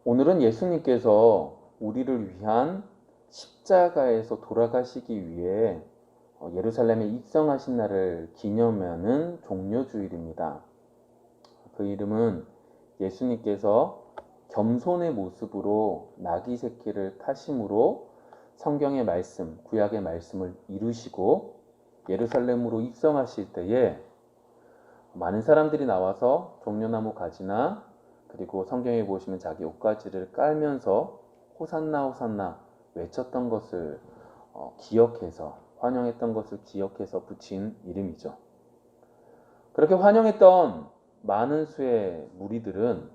오늘은 예수님께서 우리를 위한 십자가에서 돌아가시기 위해 예루살렘에 입성하신 날을 기념하는 종려주일입니다. 그 이름은 예수님께서 겸손의 모습으로 나귀 새끼를 타심으로 성경의 말씀, 구약의 말씀을 이루시고 예루살렘으로 입성하실 때에 많은 사람들이 나와서 종려나무 가지나 그리고 성경에 보시면 자기 옷가지를 깔면서 호산나 호산나 외쳤던 것을 기억해서 환영했던 것을 기억해서 붙인 이름이죠. 그렇게 환영했던 많은 수의 무리들은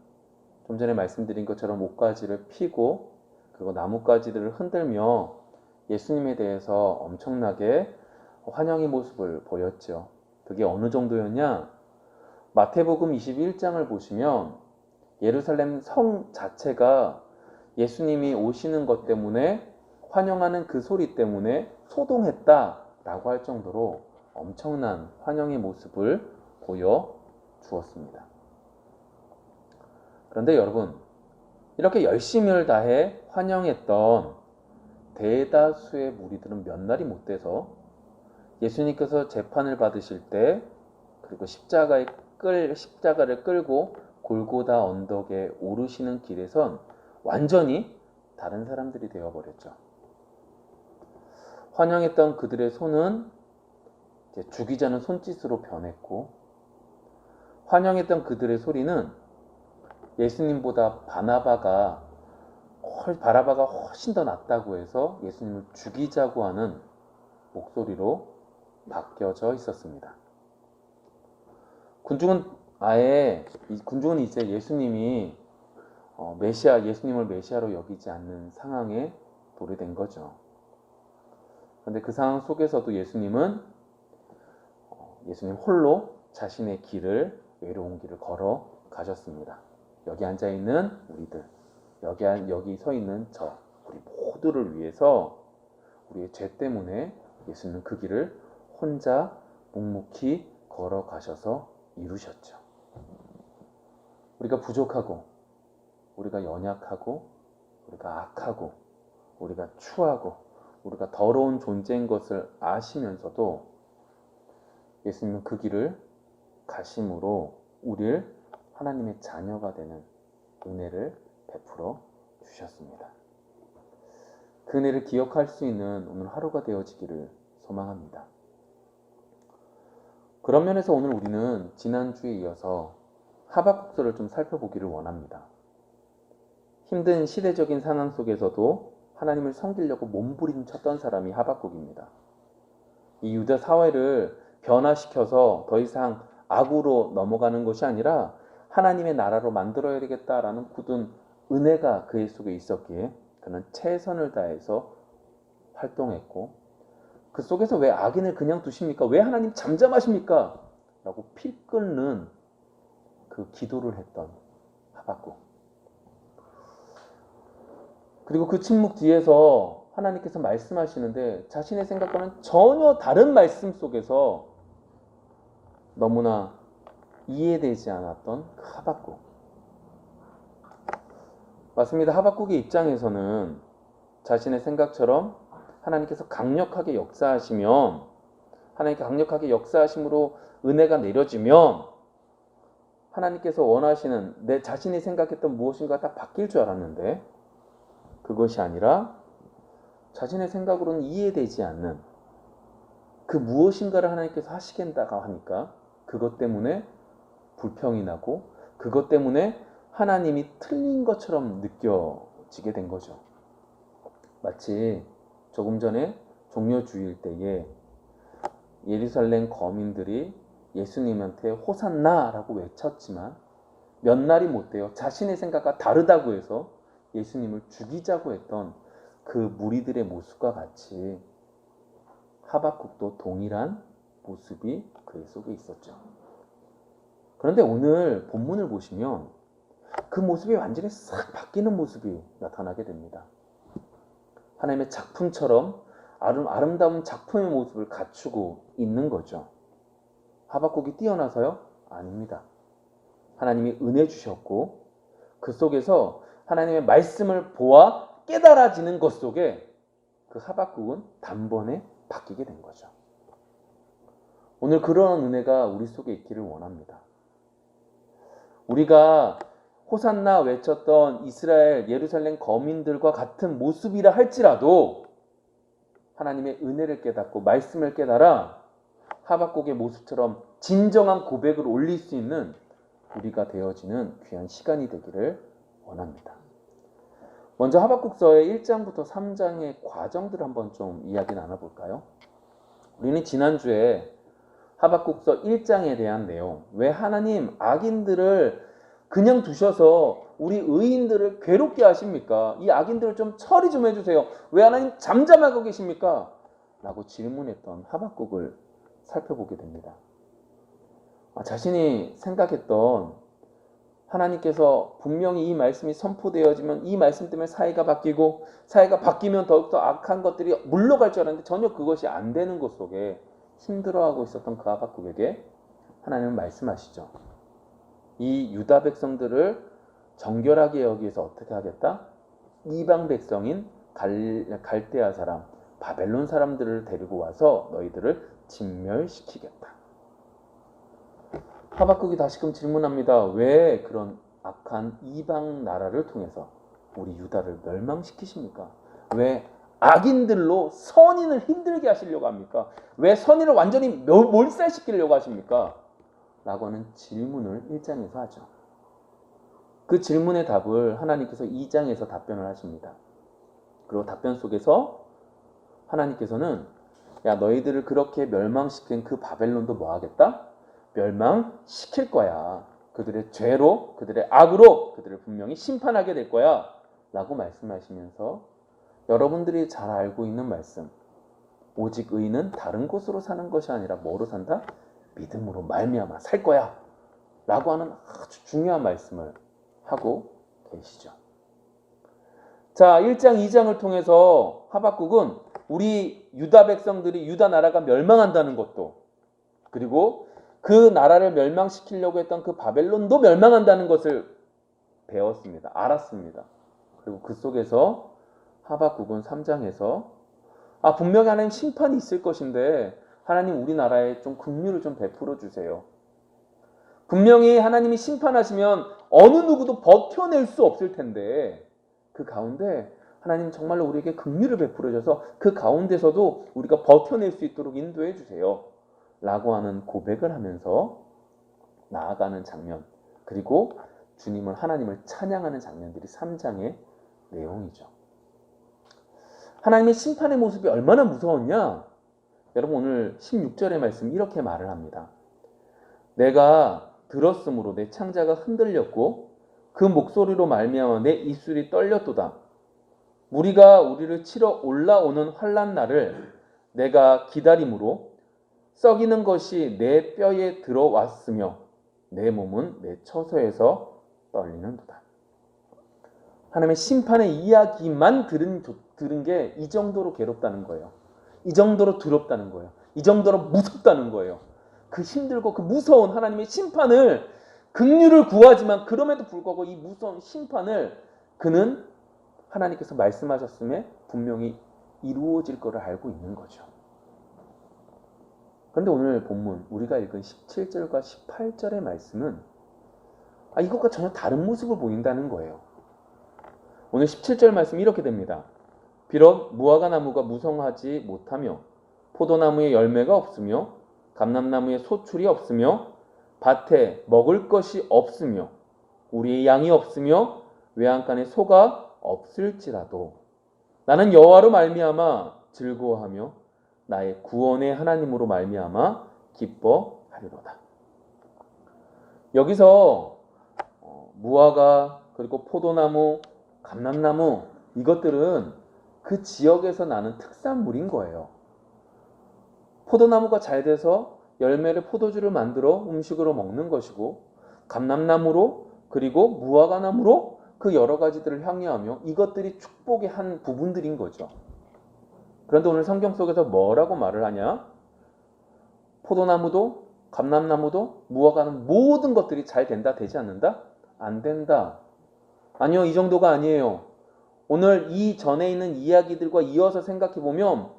좀 전에 말씀드린 것처럼 옷가지를 피고 그리고 나뭇가지들을 흔들며 예수님에 대해서 엄청나게 환영의 모습을 보였죠. 그게 어느 정도였냐? 마태복음 21장을 보시면 예루살렘 성 자체가 예수님이 오시는 것 때문에 환영하는 그 소리 때문에 소동했다라고 할 정도로 엄청난 환영의 모습을 보여주었습니다. 그런데 여러분, 이렇게 열심을 다해 환영했던 대다수의 무리들은 몇 날이 못 돼서 예수님께서 재판을 받으실 때 그리고 십자가를 끌고 골고다 언덕에 오르시는 길에선 완전히 다른 사람들이 되어버렸죠. 환영했던 그들의 손은 이제 죽이자는 손짓으로 변했고, 환영했던 그들의 소리는 예수님보다 바나바가 훨씬 더 낫다고 해서 예수님을 죽이자고 하는 목소리로 바뀌어져 있었습니다. 군중은 이제 예수님이 예수님을 메시아로 여기지 않는 상황에 도래된 거죠. 그런데 그 상황 속에서도 예수님 홀로 자신의 외로운 길을 걸어 가셨습니다. 여기 앉아 있는 우리들, 여기 서 있는 우리 모두를 위해서 우리의 죄 때문에 예수님은 그 길을 혼자 묵묵히 걸어 가셔서 이루셨죠. 우리가 부족하고, 우리가 연약하고, 우리가 악하고, 우리가 추하고, 우리가 더러운 존재인 것을 아시면서도 예수님은 그 길을 가심으로 우리를 하나님의 자녀가 되는 은혜를 베풀어 주셨습니다. 그 은혜를 기억할 수 있는 오늘 하루가 되어지기를 소망합니다. 그런 면에서 오늘 우리는 지난주에 이어서 하박국서를 좀 살펴보기를 원합니다. 힘든 시대적인 상황 속에서도 하나님을 섬기려고 몸부림쳤던 사람이 하박국입니다. 이 유다 사회를 변화시켜서 더 이상 악으로 넘어가는 것이 아니라 하나님의 나라로 만들어야 되겠다라는 굳은 은혜가 그의 속에 있었기에 그는 최선을 다해서 활동했고, 그 속에서 왜 악인을 그냥 두십니까? 왜 하나님 잠잠하십니까? 라고 피 끓는 그 기도를 했던 하박국. 그리고 그 침묵 뒤에서 하나님께서 말씀하시는데 자신의 생각과는 전혀 다른 말씀 속에서 너무나 이해되지 않았던 그 하박국. 맞습니다. 하박국의 입장에서는 자신의 생각처럼 하나님께서 강력하게 역사하시면, 하나님께 강력하게 역사하심으로 은혜가 내려지면 하나님께서 원하시는 내 자신이 생각했던 무엇인가 딱 바뀔 줄 알았는데, 그것이 아니라 자신의 생각으로는 이해되지 않는 그 무엇인가를 하나님께서 하시겠다고 하니까 그것 때문에 불평이 나고, 그것 때문에 하나님이 틀린 것처럼 느껴지게 된 거죠. 마치 조금 전에 종려주일 때에 예루살렘 거민들이 예수님한테 호산나라고 외쳤지만 몇 날이 못 돼요. 자신의 생각과 다르다고 해서 예수님을 죽이자고 했던 그 무리들의 모습과 같이 하박국도 동일한 모습이 그의 속에 있었죠. 그런데 오늘 본문을 보시면 그 모습이 완전히 싹 바뀌는 모습이 나타나게 됩니다. 하나님의 작품처럼 아름다운 작품의 모습을 갖추고 있는 거죠. 하박국이 뛰어나서요? 아닙니다. 하나님이 은혜 주셨고 그 속에서 하나님의 말씀을 보아 깨달아지는 것 속에 그 하박국은 단번에 바뀌게 된 거죠. 오늘 그런 은혜가 우리 속에 있기를 원합니다. 우리가 호산나 외쳤던 이스라엘 예루살렘 거민들과 같은 모습이라 할지라도 하나님의 은혜를 깨닫고 말씀을 깨달아 하박국의 모습처럼 진정한 고백을 올릴 수 있는 우리가 되어지는 귀한 시간이 되기를 원합니다. 먼저 하박국서의 1장부터 3장의 과정들을 한번 좀 이야기 나눠볼까요? 우리는 지난주에 하박국서 1장에 대한 내용, 왜 하나님 악인들을 그냥 두셔서 우리 의인들을 괴롭게 하십니까? 이 악인들을 좀 처리 좀 해주세요. 왜 하나님 잠잠하고 계십니까? 라고 질문했던 하박국을 살펴보게 됩니다. 자신이 생각했던 하나님께서 분명히 이 말씀이 선포되어지면 이 말씀 때문에 사회가 바뀌고 사회가 바뀌면 더욱더 악한 것들이 물러갈 줄 알았는데 전혀 그것이 안 되는 것 속에 힘들어하고 있었던 그 하박국에게 하나님은 말씀하시죠. 이 유다 백성들을 정결하게 여기에서 어떻게 하겠다? 이방 백성인 갈대아 사람, 바벨론 사람들을 데리고 와서 너희들을 진멸시키겠다. 하박국이 다시금 질문합니다. 왜 그런 악한 이방 나라를 통해서 우리 유다를 멸망시키십니까? 왜 악인들로 선인을 힘들게 하시려고 합니까? 왜 선인을 완전히 몰살시키려고 하십니까? 라고 하는 질문을 1장에서 하죠. 그 질문의 답을 하나님께서 2장에서 답변을 하십니다. 그리고 답변 속에서 하나님께서는 야, 너희들을 그렇게 멸망시킨 그 바벨론도 뭐 하겠다? 멸망시킬 거야. 그들의 죄로, 그들의 악으로 그들을 분명히 심판하게 될 거야. 라고 말씀하시면서 여러분들이 잘 알고 있는 말씀, 오직 의인은 다른 곳으로 사는 것이 아니라 뭐로 산다? 믿음으로 말미암아 살 거야. 라고 하는 아주 중요한 말씀을 하고 계시죠. 자, 1장, 2장을 통해서 하박국은 우리 유다 백성들이 유다 나라가 멸망한다는 것도, 그리고 그 나라를 멸망시키려고 했던 그 바벨론도 멸망한다는 것을 배웠습니다. 알았습니다. 그리고 그 속에서 하박국은 3장에서 분명히 하나님 심판이 있을 것인데 하나님 우리나라에 좀 긍휼을 좀 베풀어 주세요. 분명히 하나님이 심판하시면 어느 누구도 버텨낼 수 없을 텐데 그 가운데 하나님 정말로 우리에게 긍휼을 베풀어 줘서 그 가운데서도 우리가 버텨낼 수 있도록 인도해 주세요. 라고 하는 고백을 하면서 나아가는 장면, 그리고 주님을 하나님을 찬양하는 장면들이 3장의 내용이죠. 하나님의 심판의 모습이 얼마나 무서웠냐? 여러분 오늘 16절의 말씀 이렇게 말을 합니다. 내가 들었으므로 내 창자가 흔들렸고 그 목소리로 말미암아 내 입술이 떨렸도다. 무리가 우리를 치러 올라오는 환난 날을 내가 기다림으로 썩이는 것이 내 뼈에 들어왔으며 내 몸은 내 처소에서 떨리는도다. 하나님의 심판의 이야기만 들은 게 이 정도로 괴롭다는 거예요. 이 정도로 두렵다는 거예요. 이 정도로 무섭다는 거예요. 그 힘들고 그 무서운 하나님의 심판을, 긍휼을 구하지만 그럼에도 불구하고 이 무서운 심판을 그는 하나님께서 말씀하셨음에 분명히 이루어질 것을 알고 있는 거죠. 그런데 오늘 본문 우리가 읽은 17절과 18절의 말씀은 이것과 전혀 다른 모습을 보인다는 거예요. 오늘 17절 말씀 이렇게 됩니다. 비록 무화과 나무가 무성하지 못하며 포도나무에 열매가 없으며 감람나무에 소출이 없으며 밭에 먹을 것이 없으며 우리의 양이 없으며 외양간에 소가 없을지라도 나는 여호와로 말미암아 즐거워하며 나의 구원의 하나님으로 말미암아 기뻐하리로다. 여기서 무화과 그리고 포도나무, 감람나무 이것들은 그 지역에서 나는 특산물인 거예요. 포도나무가 잘 돼서 열매를 포도주를 만들어 음식으로 먹는 것이고 감람나무로 그리고 무화과나무로 그 여러 가지들을 향유하며 이것들이 축복의 한 부분들인 거죠. 그런데 오늘 성경 속에서 뭐라고 말을 하냐? 포도나무도 감람나무도 무화과는 모든 것들이 잘 된다, 되지 않는다? 안 된다. 아니요, 이 정도가 아니에요. 오늘 이 전에 있는 이야기들과 이어서 생각해 보면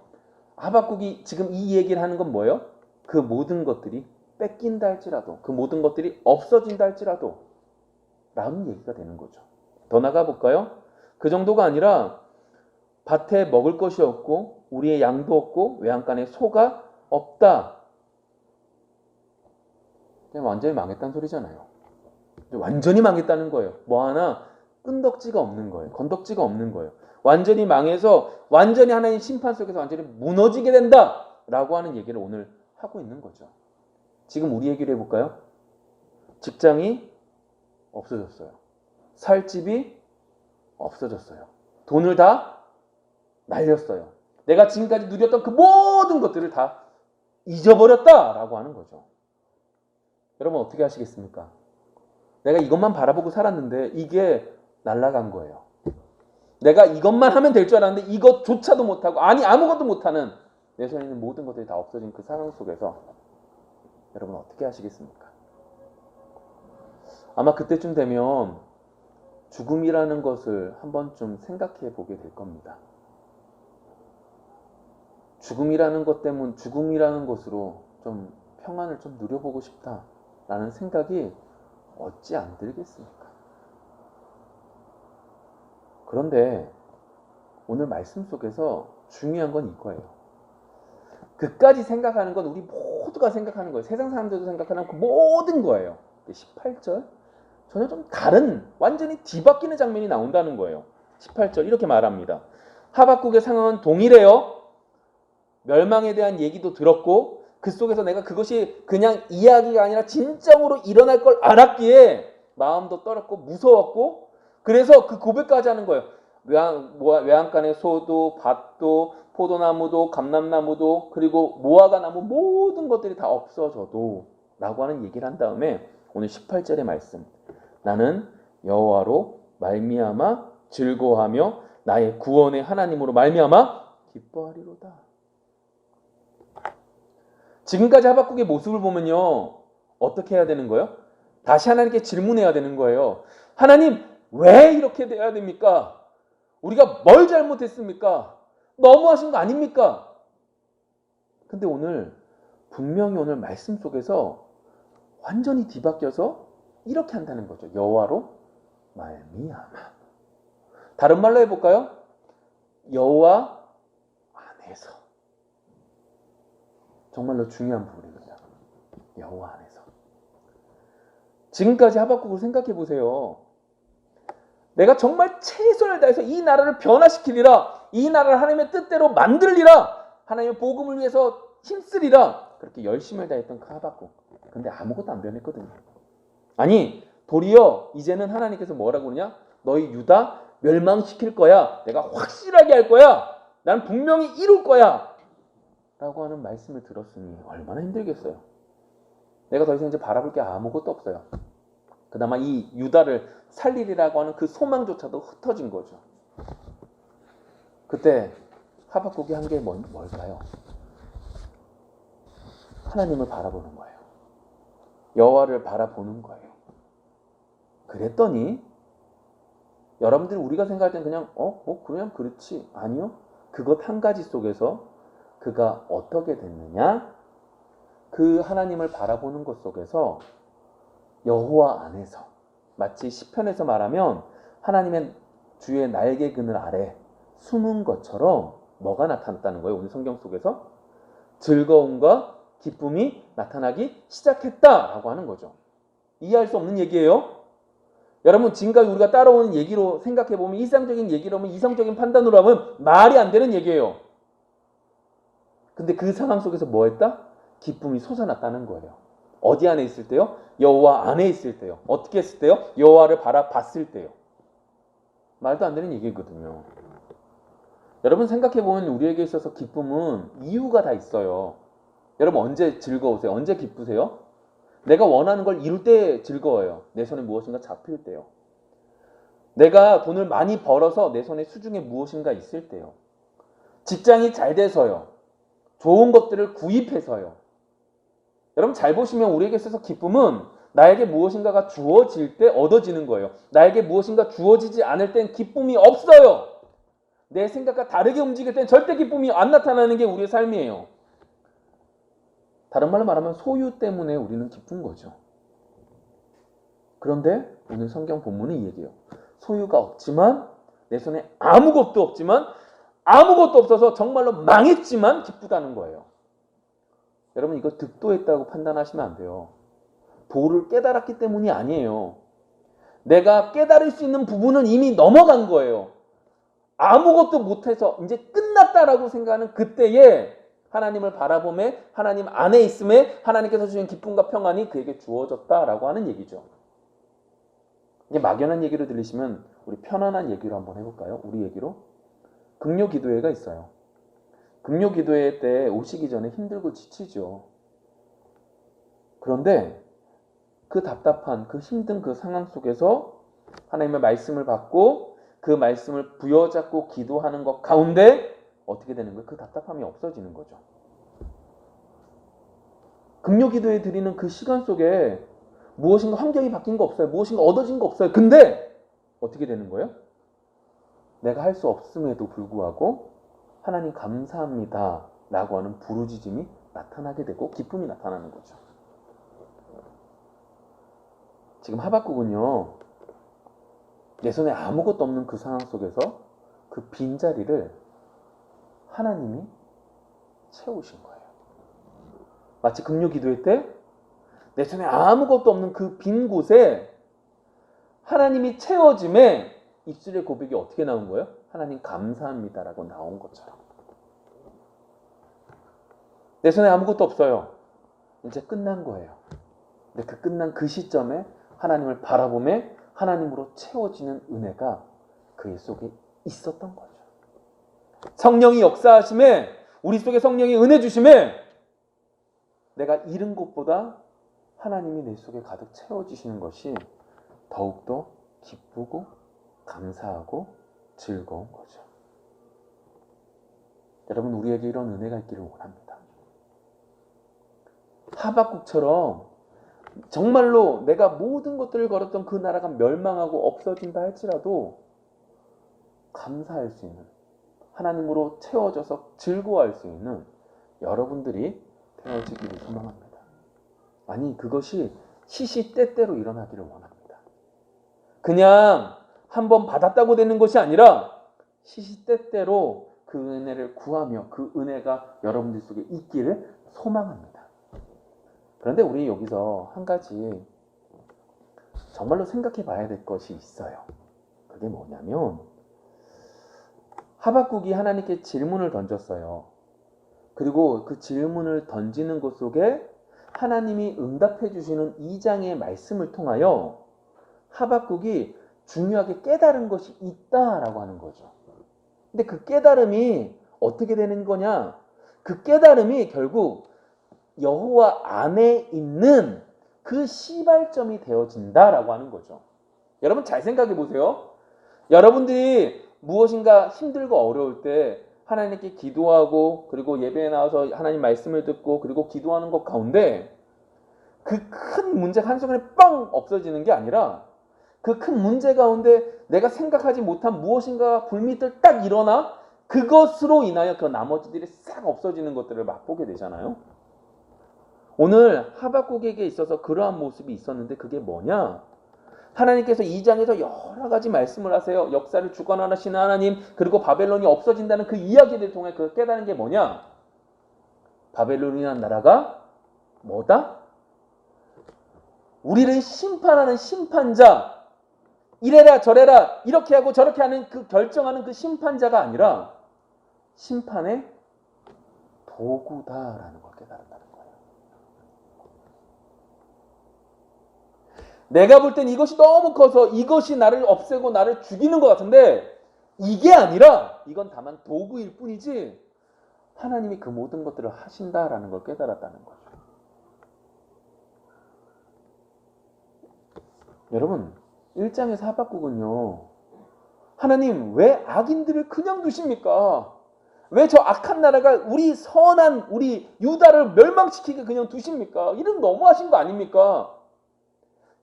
하박국이 지금 이 얘기를 하는 건 뭐예요? 그 모든 것들이 뺏긴다 할지라도, 그 모든 것들이 없어진다 할지라도 라는 얘기가 되는 거죠. 더 나가 볼까요? 그 정도가 아니라 밭에 먹을 것이 없고 우리의 양도 없고 외양간에 소가 없다. 그냥 완전히 망했다는 소리잖아요. 완전히 망했다는 거예요. 뭐 하나 끈덕지가 없는 거예요. 건덕지가 없는 거예요. 완전히 망해서 완전히 하나님 심판 속에서 완전히 무너지게 된다라고 하는 얘기를 오늘 하고 있는 거죠. 지금 우리 얘기를 해볼까요? 직장이 없어졌어요. 살 집이 없어졌어요. 돈을 다 날렸어요. 내가 지금까지 누렸던 그 모든 것들을 다 잊어버렸다라고 하는 거죠. 여러분 어떻게 하시겠습니까? 내가 이것만 바라보고 살았는데 이게 날아간 거예요. 내가 이것만 하면 될 줄 알았는데 이것조차도 못하고 아무것도 못하는 내 손에 있는 모든 것들이 다 없어진 그 상황 속에서 여러분 어떻게 하시겠습니까? 아마 그때쯤 되면 죽음이라는 것을 한번 좀 생각해 보게 될 겁니다. 죽음이라는 것으로 좀 평안을 좀 누려보고 싶다라는 생각이 어찌 안 들겠습니까? 그런데 오늘 말씀 속에서 중요한 건 이거예요. 그까지 생각하는 건 우리 모두가 생각하는 거예요. 세상 사람들도 생각하는 그 모든 거예요. 18절 전혀 좀 다른 완전히 뒤바뀌는 장면이 나온다는 거예요. 18절 이렇게 말합니다. 하박국의 상황은 동일해요. 멸망에 대한 얘기도 들었고 그 속에서 내가 그것이 그냥 이야기가 아니라 진정으로 일어날 걸 알았기에 마음도 떨었고 무서웠고 그래서 그 고백까지 하는 거예요. 외양간의 소도 밭도 포도나무도 감람나무도 그리고 무화과나무 모든 것들이 다 없어져도 라고 하는 얘기를 한 다음에 오늘 18절의 말씀 나는 여호와로 말미암아 즐거워하며 나의 구원의 하나님으로 말미암아 기뻐하리로다. 지금까지 하박국의 모습을 보면요 어떻게 해야 되는 거예요? 다시 하나님께 질문해야 되는 거예요. 하나님 왜 이렇게 돼야 됩니까? 우리가 뭘 잘못했습니까? 너무하신 거 아닙니까? 근데 분명히 오늘 말씀 속에서 완전히 뒤바뀌어서 이렇게 한다는 거죠. 여호와로 말미암아. 다른 말로 해볼까요? 여호와 안에서. 정말로 중요한 부분입니다. 여호와 안에서. 지금까지 하박국을 생각해 보세요. 내가 정말 최선을 다해서 이 나라를 변화시키리라. 이 나라를 하나님의 뜻대로 만들리라. 하나님의 복음을 위해서 힘쓰리라. 그렇게 열심을 다했던 그 하박국. 근데 아무것도 안 변했거든요. 아니 도리어 이제는 하나님께서 뭐라고 그러냐? 너희 유다 멸망시킬 거야. 내가 확실하게 할 거야. 난 분명히 이룰 거야. 라고 하는 말씀을 들었으니 얼마나 힘들겠어요. 내가 더 이상 이제 바라볼 게 아무것도 없어요. 그나마 이 유다를 살리리라고 하는 그 소망조차도 흩어진 거죠. 그때 하박국이 한 게 뭘까요? 하나님을 바라보는 거예요. 여호와를 바라보는 거예요. 그랬더니 여러분들이 우리가 생각할 땐 그냥 그냥 그렇지. 아니요. 그것 한 가지 속에서 그가 어떻게 됐느냐? 그 하나님을 바라보는 것 속에서 여호와 안에서 마치 시편에서 말하면 하나님의 주의 날개 그늘 아래 숨은 것처럼 뭐가 나타났다는 거예요. 오늘 성경 속에서 즐거움과 기쁨이 나타나기 시작했다라고 하는 거죠. 이해할 수 없는 얘기예요. 여러분 지금까지 우리가 따라오는 얘기로 생각해보면 일상적인 얘기로 하면 이성적인 판단으로 하면 말이 안 되는 얘기예요. 근데 그 상황 속에서 뭐 했다? 기쁨이 솟아났다는 거예요. 어디 안에 있을 때요? 여호와 안에 있을 때요. 어떻게 했을 때요? 여호와를 바라봤을 때요. 말도 안 되는 얘기거든요. 여러분 생각해보면 우리에게 있어서 기쁨은 이유가 다 있어요. 여러분 언제 즐거우세요? 언제 기쁘세요? 내가 원하는 걸 이룰 때 즐거워요. 내 손에 무엇인가 잡힐 때요. 내가 돈을 많이 벌어서 내 손에 수중에 무엇인가 있을 때요. 직장이 잘 돼서요. 좋은 것들을 구입해서요. 여러분 잘 보시면 우리에게 있어서 기쁨은 나에게 무엇인가가 주어질 때 얻어지는 거예요. 나에게 무엇인가 주어지지 않을 땐 기쁨이 없어요. 내 생각과 다르게 움직일 땐 절대 기쁨이 안 나타나는 게 우리의 삶이에요. 다른 말로 말하면 소유 때문에 우리는 기쁜 거죠. 그런데 오늘 성경 본문은 이 얘기예요. 소유가 없지만, 내 손에 아무것도 없지만, 아무것도 없어서 정말로 망했지만 기쁘다는 거예요. 여러분, 이거 득도했다고 판단하시면 안 돼요. 도를 깨달았기 때문이 아니에요. 내가 깨달을 수 있는 부분은 이미 넘어간 거예요. 아무것도 못해서 이제 끝났다라고 생각하는 그때에 하나님을 바라보며 하나님 안에 있음에 하나님께서 주신 기쁨과 평안이 그에게 주어졌다라고 하는 얘기죠. 이게 막연한 얘기로 들리시면 우리 편안한 얘기로 한번 해볼까요? 우리 얘기로. 금요 기도회가 있어요. 금요 기도회 때 오시기 전에 힘들고 지치죠. 그런데 그 답답한, 그 힘든 그 상황 속에서 하나님의 말씀을 받고 그 말씀을 부여잡고 기도하는 것 가운데 어떻게 되는 거예요? 그 답답함이 없어지는 거죠. 금요 기도에 드리는 그 시간 속에 무엇인가 환경이 바뀐 거 없어요. 무엇인가 얻어진 거 없어요. 근데 어떻게 되는 거예요? 내가 할 수 없음에도 불구하고 하나님 감사합니다 라고 하는 부르짖음이 나타나게 되고 기쁨이 나타나는 거죠. 지금 하박국은요, 내 손에 아무것도 없는 그 상황 속에서 그 빈자리를 하나님이 채우신 거예요. 마치 금요 기도회 때 내 손에 아무것도 없는 그 빈 곳에 하나님이 채워짐에 입술의 고백이 어떻게 나온 거예요? 하나님 감사합니다라고 나온 것처럼. 내 손에 아무것도 없어요. 이제 끝난 거예요. 근데 그 끝난 그 시점에 하나님을 바라보며 하나님으로 채워지는 은혜가 그의 속에 있었던 거죠. 성령이 역사하심에, 우리 속에 성령이 은혜 주심에 내가 잃은 것보다 하나님이 내 속에 가득 채워주시는 것이 더욱더 기쁘고 감사하고 즐거운 거죠. 여러분, 우리에게 이런 은혜가 있기를 원합니다. 하박국처럼 정말로 내가 모든 것들을 걸었던 그 나라가 멸망하고 없어진다 할지라도 감사할 수 있는, 하나님으로 채워져서 즐거워할 수 있는 여러분들이 되어지기를 소망합니다. 아니, 그것이 시시때때로 일어나기를 원합니다. 그냥 한번 받았다고 되는 것이 아니라 시시때때로 그 은혜를 구하며 그 은혜가 여러분들 속에 있기를 소망합니다. 그런데 우리 여기서 한 가지 정말로 생각해 봐야 될 것이 있어요. 그게 뭐냐면, 하박국이 하나님께 질문을 던졌어요. 그리고 그 질문을 던지는 것 속에 하나님이 응답해 주시는 2장의 말씀을 통하여 하박국이 중요하게 깨달은 것이 있다라고 하는 거죠. 근데 그 깨달음이 어떻게 되는 거냐? 그 깨달음이 결국 여호와 안에 있는 그 시발점이 되어진다라고 하는 거죠. 여러분, 잘 생각해 보세요. 여러분들이 무엇인가 힘들고 어려울 때 하나님께 기도하고 그리고 예배에 나와서 하나님 말씀을 듣고 그리고 기도하는 것 가운데 그 큰 문제가 한순간에 뻥 없어지는 게 아니라 그 큰 문제 가운데 내가 생각하지 못한 무엇인가 불미들 딱 일어나 그것으로 인하여 그 나머지들이 싹 없어지는 것들을 맛보게 되잖아요. 오늘 하박국에게 있어서 그러한 모습이 있었는데 그게 뭐냐? 하나님께서 2장에서 여러 가지 말씀을 하세요. 역사를 주관하시는 하나님, 그리고 바벨론이 없어진다는 그 이야기를 통해 그 깨달은 게 뭐냐? 바벨론이라는 나라가 뭐다? 우리를 심판하는 심판자, 이래라 저래라 이렇게 하고 저렇게 하는 그 결정하는 그 심판자가 아니라 심판의 도구다라는 걸 깨달았다는 거예요. 내가 볼 땐 이것이 너무 커서 이것이 나를 없애고 나를 죽이는 것 같은데 이게 아니라 이건 다만 도구일 뿐이지 하나님이 그 모든 것들을 하신다라는 걸 깨달았다는 거죠. 여러분, 1장에서 하박국은요, 하나님 왜 악인들을 그냥 두십니까? 왜 저 악한 나라가 우리 선한 우리 유다를 멸망시키게 그냥 두십니까? 이런 너무하신 거 아닙니까?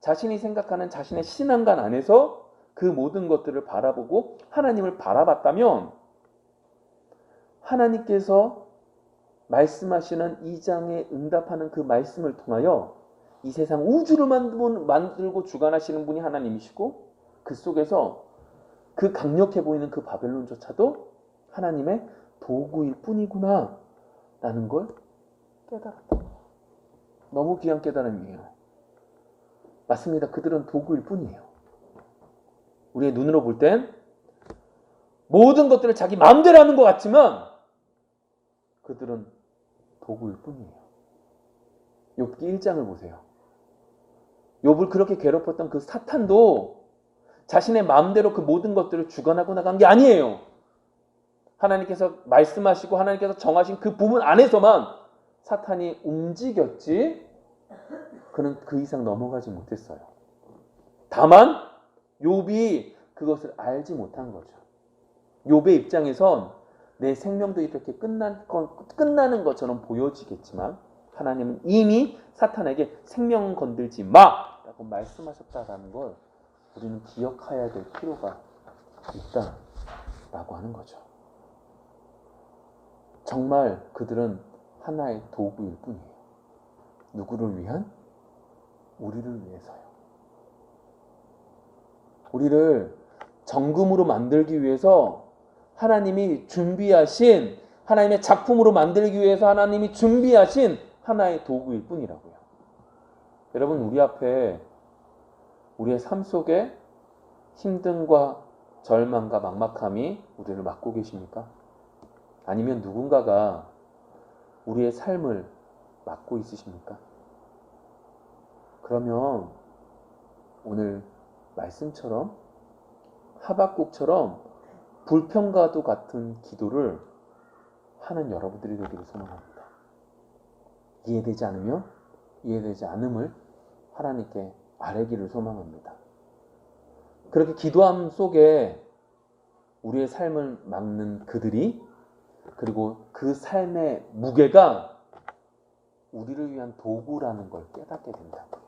자신이 생각하는 자신의 신앙관 안에서 그 모든 것들을 바라보고 하나님을 바라봤다면 하나님께서 말씀하시는 이 장에 응답하는 그 말씀을 통하여 이 세상 우주를 만들고 주관하시는 분이 하나님이시고 그 속에서 그 강력해 보이는 그 바벨론조차도 하나님의 도구일 뿐이구나 라는 걸 깨달았다. 너무 귀한 깨달음이에요. 맞습니다. 그들은 도구일 뿐이에요. 우리의 눈으로 볼 땐 모든 것들을 자기 마음대로 하는 것 같지만 그들은 도구일 뿐이에요. 욥기 1장을 보세요. 욥을 그렇게 괴롭혔던 그 사탄도 자신의 마음대로 그 모든 것들을 주관하고 나간 게 아니에요. 하나님께서 말씀하시고 하나님께서 정하신 그 부분 안에서만 사탄이 움직였지 그는 그 이상 넘어가지 못했어요. 다만 욥이 그것을 알지 못한 거죠. 욥의 입장에선 내 생명도 이렇게 끝나는 것처럼 보여지겠지만 하나님은 이미 사탄에게 생명 건들지 마라고 말씀하셨다라는 걸 우리는 기억해야 될 필요가 있다라고 하는 거죠. 정말 그들은 하나의 도구일 뿐이에요. 누구를 위한? 우리를 위해서요. 우리를 정금으로 만들기 위해서 하나님이 준비하신 하나님의 작품으로 만들기 위해서 하나님이 준비하신 하나의 도구일 뿐이라고요. 여러분 우리 앞에 우리의 삶 속에 힘듦과 절망과 막막함이 우리를 막고 계십니까? 아니면 누군가가 우리의 삶을 막고 있으십니까? 그러면 오늘 말씀처럼 하박국처럼 불평과도 같은 기도를 하는 여러분들이 되기를 소망합니다. 이해되지 않으면 이해되지 않음을 하나님께 아뢰기를 소망합니다. 그렇게 기도함 속에 우리의 삶을 막는 그들이 그리고 그 삶의 무게가 우리를 위한 도구라는 걸 깨닫게 된다고요.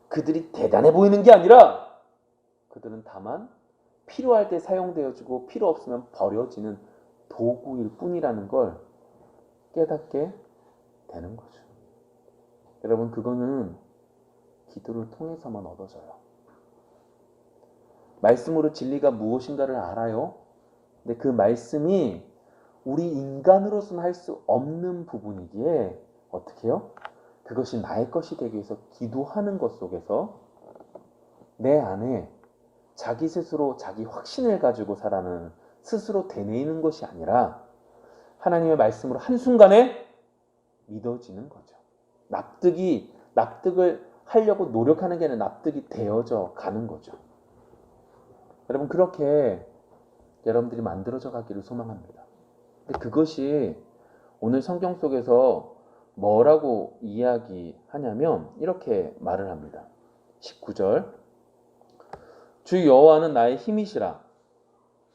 그들이 대단해 보이는 게 아니라 그들은 다만 필요할 때 사용되어지고 필요 없으면 버려지는 도구일 뿐이라는 걸 깨닫게 되는 거죠. 여러분 그거는 기도를 통해서만 얻어져요. 말씀으로 진리가 무엇인가를 알아요. 근데 그 말씀이 우리 인간으로서는 할 수 없는 부분이기에 어떻게 해요? 그것이 나의 것이 되기 위해서 기도하는 것 속에서 내 안에 자기 스스로 자기 확신을 가지고 살아는 스스로 되뇌이는 것이 아니라 하나님의 말씀으로 한순간에 믿어지는 거죠. 납득을 하려고 노력하는 게 아니라 납득이 되어져 가는 거죠. 여러분 그렇게 여러분들이 만들어져 가기를 소망합니다. 근데 그것이 오늘 성경 속에서 뭐라고 이야기하냐면 이렇게 말을 합니다. 19절 주 여호와는 나의 힘이시라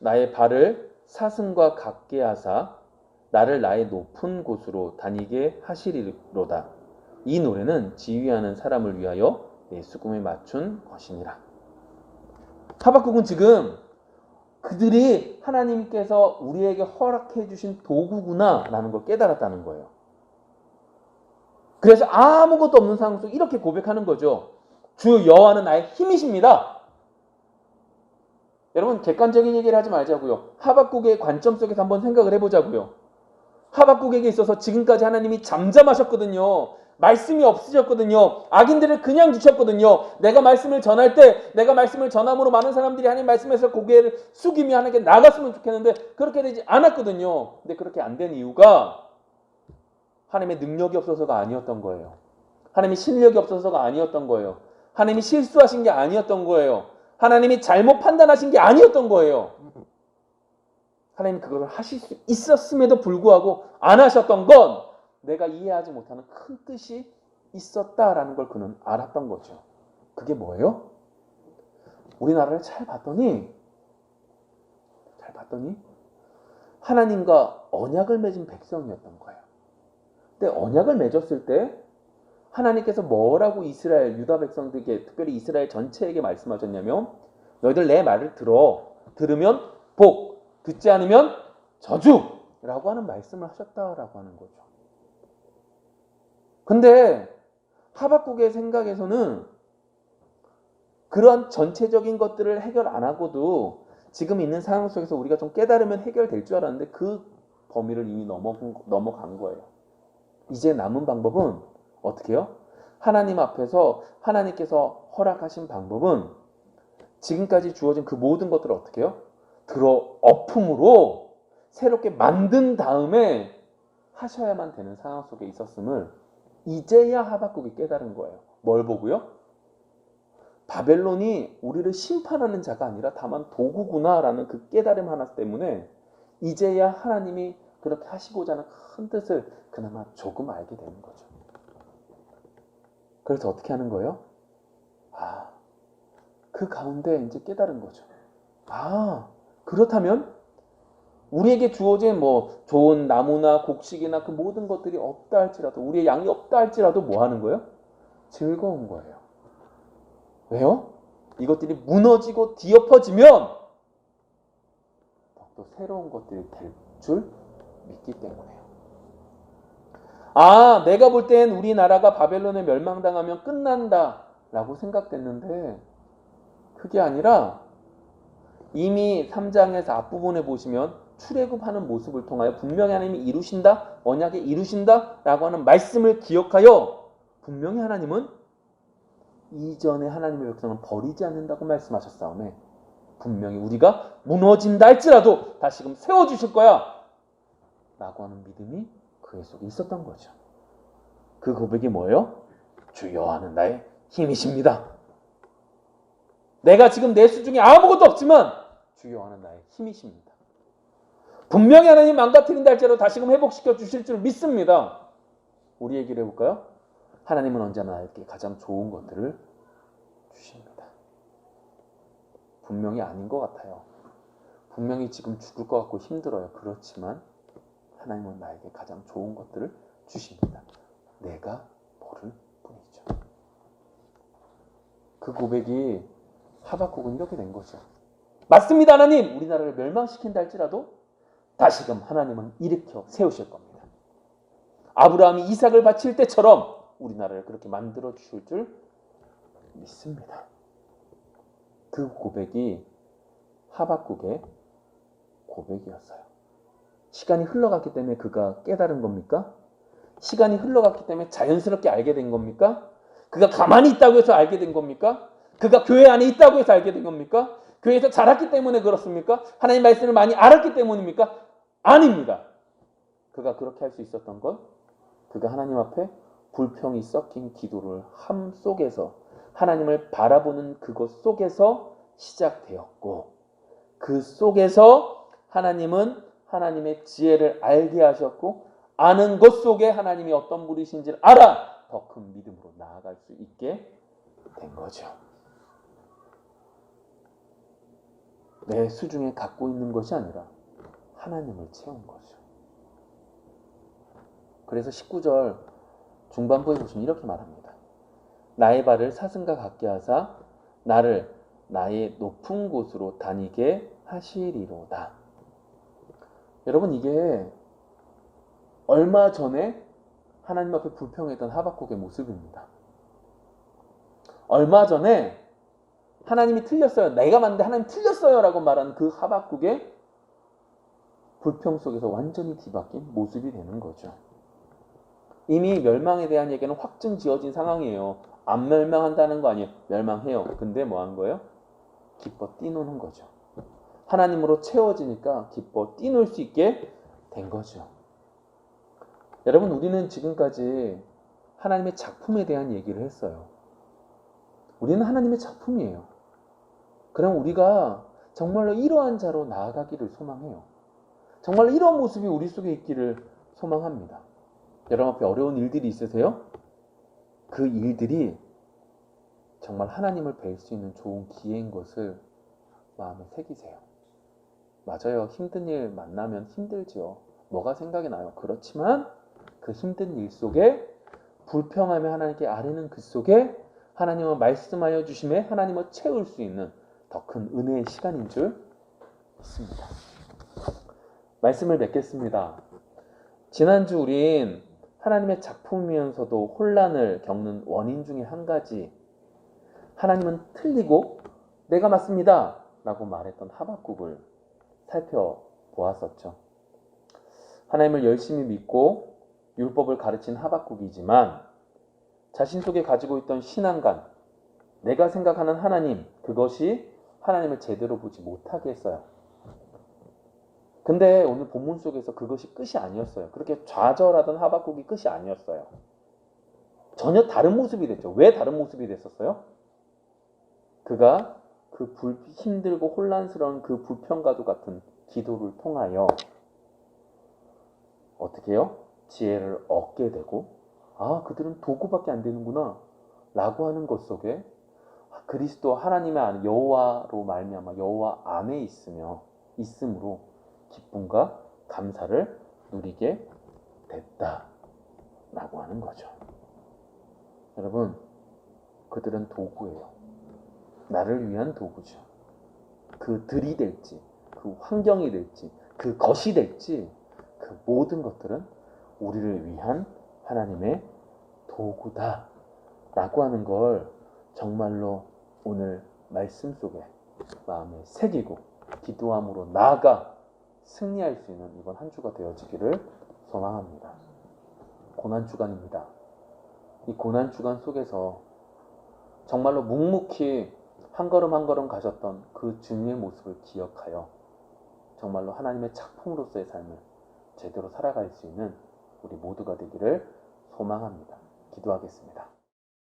나의 발을 사슴과 같게 하사 나를 나의 높은 곳으로 다니게 하시리로다. 이 노래는 지휘하는 사람을 위하여 내 수금에 맞춘 것이니라. 하박국은 지금 그들이 하나님께서 우리에게 허락해 주신 도구구나 라는 걸 깨달았다는 거예요. 그래서 아무것도 없는 상황 속에 이렇게 고백하는 거죠. 주 여호와는 나의 힘이십니다. 여러분 객관적인 얘기를 하지 말자고요. 하박국의 관점 속에서 한번 생각을 해보자고요. 하박국에게 있어서 지금까지 하나님이 잠잠하셨거든요. 말씀이 없으셨거든요. 악인들을 그냥 주셨거든요. 내가 말씀을 전할 때 내가 말씀을 전함으로 많은 사람들이 하나님 말씀에서 고개를 숙이며 하나님께 나갔으면 좋겠는데 그렇게 되지 않았거든요. 근데 그렇게 안 된 이유가 하나님의 능력이 없어서가 아니었던 거예요. 하나님의 실력이 없어서가 아니었던 거예요. 하나님이 실수하신 게 아니었던 거예요. 하나님이 잘못 판단하신 게 아니었던 거예요. 하나님 그걸 하실 수 있었음에도 불구하고 안 하셨던 건 내가 이해하지 못하는 큰 뜻이 있었다라는 걸 그는 알았던 거죠. 그게 뭐예요? 우리나라를 잘 봤더니 하나님과 언약을 맺은 백성이었던 거예요. 근데 언약을 맺었을 때 하나님께서 뭐라고 이스라엘 유다 백성들에게, 특별히 이스라엘 전체에게 말씀하셨냐면, 너희들 내 말을 들으면 복, 듣지 않으면 저주라고 하는 말씀을 하셨다라고 하는 거죠. 근데 하박국의 생각에서는 그런 전체적인 것들을 해결 안 하고도 지금 있는 상황 속에서 우리가 좀 깨달으면 해결될 줄 알았는데 그 범위를 이미 넘어간 거예요. 이제 남은 방법은 어떻게 해요? 하나님 앞에서 하나님께서 허락하신 방법은 지금까지 주어진 그 모든 것들을 어떻게 해요? 들어 엎음으로 새롭게 만든 다음에 하셔야만 되는 상황 속에 있었음을 이제야 하박국이 깨달은 거예요. 뭘 보고요? 바벨론이 우리를 심판하는 자가 아니라 다만 도구구나라는 그 깨달음 하나 때문에 이제야 하나님이 그렇게 하시고자 하는 큰 뜻을 그나마 조금 알게 되는 거죠. 그래서 어떻게 하는 거예요? 그 가운데 이제 깨달은 거죠. 그렇다면 우리에게 주어진 좋은 나무나 곡식이나 그 모든 것들이 없다 할지라도, 우리의 양이 없다 할지라도 뭐 하는 거예요? 즐거운 거예요. 왜요? 이것들이 무너지고 뒤엎어지면 또 새로운 것들이 될 줄 믿기 때문에요. 내가 볼 땐 우리나라가 바벨론에 멸망당하면 끝난다 라고 생각됐는데 그게 아니라 이미 3장에서 앞부분에 보시면 출애굽하는 모습을 통하여 분명히 하나님이 이루신다, 언약에 이루신다 라고 하는 말씀을 기억하여 분명히 하나님은 이전에 하나님의 백성은 버리지 않는다고 말씀하셨사오매 분명히 우리가 무너진다 할지라도 다시금 세워주실 거야 라고 하는 믿음이 그의 속에 있었던 거죠. 그 고백이 뭐예요? 주여 하는 나의 힘이십니다. 내가 지금 내 수중에 아무것도 없지만 주여 하는 나의 힘이십니다. 분명히 하나님 망가뜨린다 할지라도 다시금 회복시켜 주실 줄 믿습니다. 우리 얘기를 해볼까요? 하나님은 언제나 나에게 가장 좋은 것들을 주십니다. 분명히 아닌 것 같아요. 분명히 지금 죽을 것 같고 힘들어요. 그렇지만 하나님은 나에게 가장 좋은 것들을 주십니다. 내가 모를 뿐이죠. 그 고백이 하박국은 이렇게 된 거죠. 맞습니다, 하나님. 우리나라를 멸망시킨다 할지라도 다시금 하나님은 일으켜 세우실 겁니다. 아브라함이 이삭을 바칠 때처럼 우리나라를 그렇게 만들어 주실 줄 믿습니다. 그 고백이 하박국의 고백이었어요. 시간이 흘러갔기 때문에 그가 깨달은 겁니까? 시간이 흘러갔기 때문에 자연스럽게 알게 된 겁니까? 그가 가만히 있다고 해서 알게 된 겁니까? 그가 교회 안에 있다고 해서 알게 된 겁니까? 교회에서 자랐기 때문에 그렇습니까? 하나님 말씀을 많이 알았기 때문입니까? 아닙니다. 그가 그렇게 할 수 있었던 건 그가 하나님 앞에 불평이 섞인 기도를 함 속에서 하나님을 바라보는 그것 속에서 시작되었고 그 속에서 하나님은 하나님의 지혜를 알게 하셨고 아는 것 속에 하나님이 어떤 분이신지를 알아 더 큰 믿음으로 나아갈 수 있게 된 거죠. 내 수중에 갖고 있는 것이 아니라 하나님을 채운 거죠. 그래서 19절 중반부에 보시면 이렇게 말합니다. 나의 발을 사슴과 같게 하사 나를 나의 높은 곳으로 다니게 하시리로다. 여러분 이게 얼마 전에 하나님 앞에 불평했던 하박국의 모습입니다. 얼마 전에 하나님이 틀렸어요. 내가 맞는데 하나님 틀렸어요 라고 말한 그 하박국의 불평 속에서 완전히 뒤바뀐 모습이 되는 거죠. 이미 멸망에 대한 얘기는 확증 지어진 상황이에요. 안 멸망한다는 거 아니에요. 멸망해요. 근데 뭐 한 거예요? 기뻐 뛰노는 거죠. 하나님으로 채워지니까 기뻐 뛰놀 수 있게 된 거죠. 여러분 우리는 지금까지 하나님의 작품에 대한 얘기를 했어요. 우리는 하나님의 작품이에요. 그럼 우리가 정말로 이러한 자로 나아가기를 소망해요. 정말로 이런 모습이 우리 속에 있기를 소망합니다. 여러분 앞에 어려운 일들이 있으세요? 그 일들이 정말 하나님을 뵐 수 있는 좋은 기회인 것을 마음에 새기세요. 맞아요. 힘든 일 만나면 힘들지요. 뭐가 생각이 나요. 그렇지만 그 힘든 일 속에 불평하며 하나님께 아뢰는 그 속에 하나님은 말씀하여 주심에 하나님을 채울 수 있는 더 큰 은혜의 시간인 줄 믿습니다. 말씀을 맺겠습니다. 지난주 우린 하나님의 작품이면서도 혼란을 겪는 원인 중에 한 가지, 하나님은 틀리고 내가 맞습니다 라고 말했던 하박국을 살펴보았었죠. 하나님을 열심히 믿고 율법을 가르친 하박국이지만 자신 속에 가지고 있던 신앙관, 내가 생각하는 하나님, 그것이 하나님을 제대로 보지 못하게 했어요. 근데 오늘 본문 속에서 그것이 끝이 아니었어요. 그렇게 좌절하던 하박국이 끝이 아니었어요. 전혀 다른 모습이 됐죠. 왜 다른 모습이 됐었어요? 그가 그 힘들고 혼란스러운 그 불평과도 같은 기도를 통하여 어떻게 해요? 지혜를 얻게 되고, 아, 그들은 도구밖에 안 되는구나 라고 하는 것 속에 그리스도 하나님의 아는 여호와로 말미암아 여호와 안에 있음으로 기쁨과 감사를 누리게 됐다라고 하는 거죠. 여러분, 그들은 도구예요. 나를 위한 도구죠. 그들이 될지, 그 환경이 될지, 그 것이 될지, 그 모든 것들은 우리를 위한 하나님의 도구다라고 하는 걸 정말로 오늘 말씀 속에 마음에 새기고 기도함으로 나아가 승리할 수 있는 이번 한 주가 되어지기를 소망합니다. 고난주간입니다. 이 고난주간 속에서 정말로 묵묵히 한 걸음 한 걸음 가셨던 그 주님의 모습을 기억하여 정말로 하나님의 작품으로서의 삶을 제대로 살아갈 수 있는 우리 모두가 되기를 소망합니다. 기도하겠습니다.